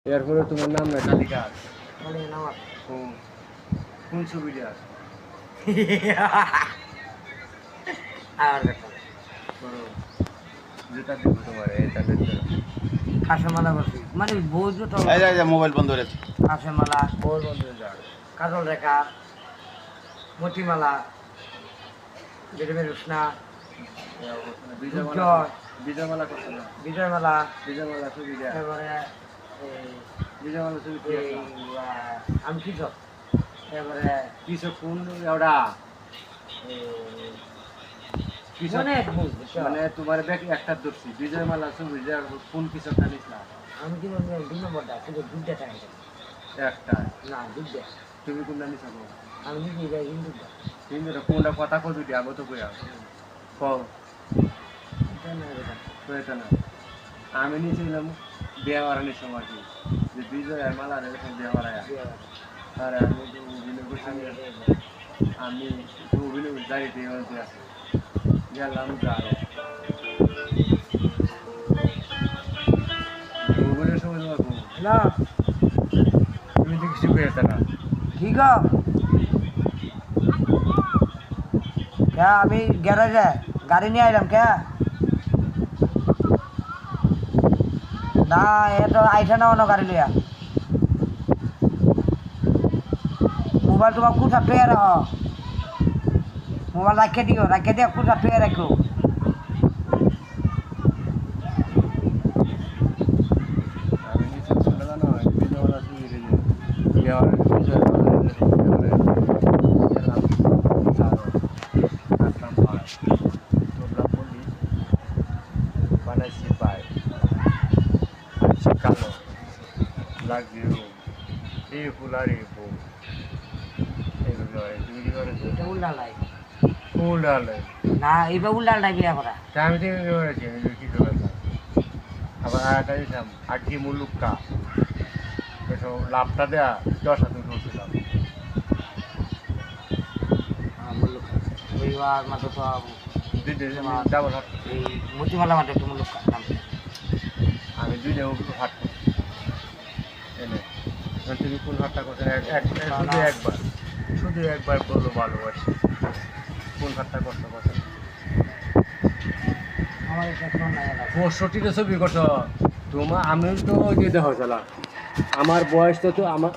এরপরে তোমার নাম না তালিকা আছে। মানে নাম আছে। কোন ছবিটা আছে? আর কথা করো যেটা দিব তোমার এটা দেখতে কাশেমালা করছি মানে বুঝবো তো এই যে মোবাইল বন্ধ হয়েছে। কাশেমালা ওর বন্ধু যা কাজল রেখা মতিমালা বেরবের উষ্ণা বিজয়মালা বিজয়মালা করছে না বিজয়মালা বিজয়মালা ছবি দেয়া তারপরে বিজয়মালা ছবি আমি কি সব তারপরে কিছু কোন ওটা অনেক মানে তোমার ব্যাগ একটা ধরছি বিজয়মালা ছবি দেয়া কোন কিছু জানিস না আমি কি বলবো 2 নম্বরটা শুধু দুধটা টাকা একটা না দুধটা তুমি কোন জানিস না আমি নিজে যাই হিন্দুটা কিন্তু কোনটা কথা কই দুটি আবো তো কই কও তো এটা না আমি নিয়েছিলাম বিয়ে বাড়ানোর সময় কি যে বিজয় আর মালা এরকম বিয়ে বাড়ায় আর আমি তো অভিনয় করছি আমি তো অভিনয় দাঁড়িয়ে আছে গেলাম যাই অভিনয়ের সময় তোমার না তুমি তো কিছু পেয়েছে না ঠিক কে আমি গ্যারেজে গাড়ি নিয়ে আইলাম কে না এ তো আইসা না অন্য গাড়ি লিয়া মোবাইল তোমার কোথা পেয়ে রাখ মোবাইল রাখে দিয়ে কোথা পেয়ে রাখো আমি নিচে চলে জানো বিজয়ওয়ালা ছবি রেখে বিয়ে বাড়ানোর বানাইছি পায় কালো লাগিও এই ফুলারি বউ এগুলো তুমি কি করেছো এটা উল্টা লাই ফুল ডালে না এইবার উল্টা লাই বিয়া করা তা আমি তো করেছি আমি কি করলাম আবার আরেকটা দিয়েছিলাম আটটি মুলুক্কা এসব লাভটা দেয়া 10,000 করছিলাম ওইবার মাত্র তো ডাবল হাট এই মতিমালা মাঠে একটু মুলুক আমি দুইটা হাট করছি এনে তুমি কোন হাটটা করছেন শুধু একবার বললো ভালোবাসি কোন হাটটা করতে করছেন আমার এটা নাই 65টা ছবি করছো তোমার আমি তো ওই যে দেখো আমার বয়স তো আমার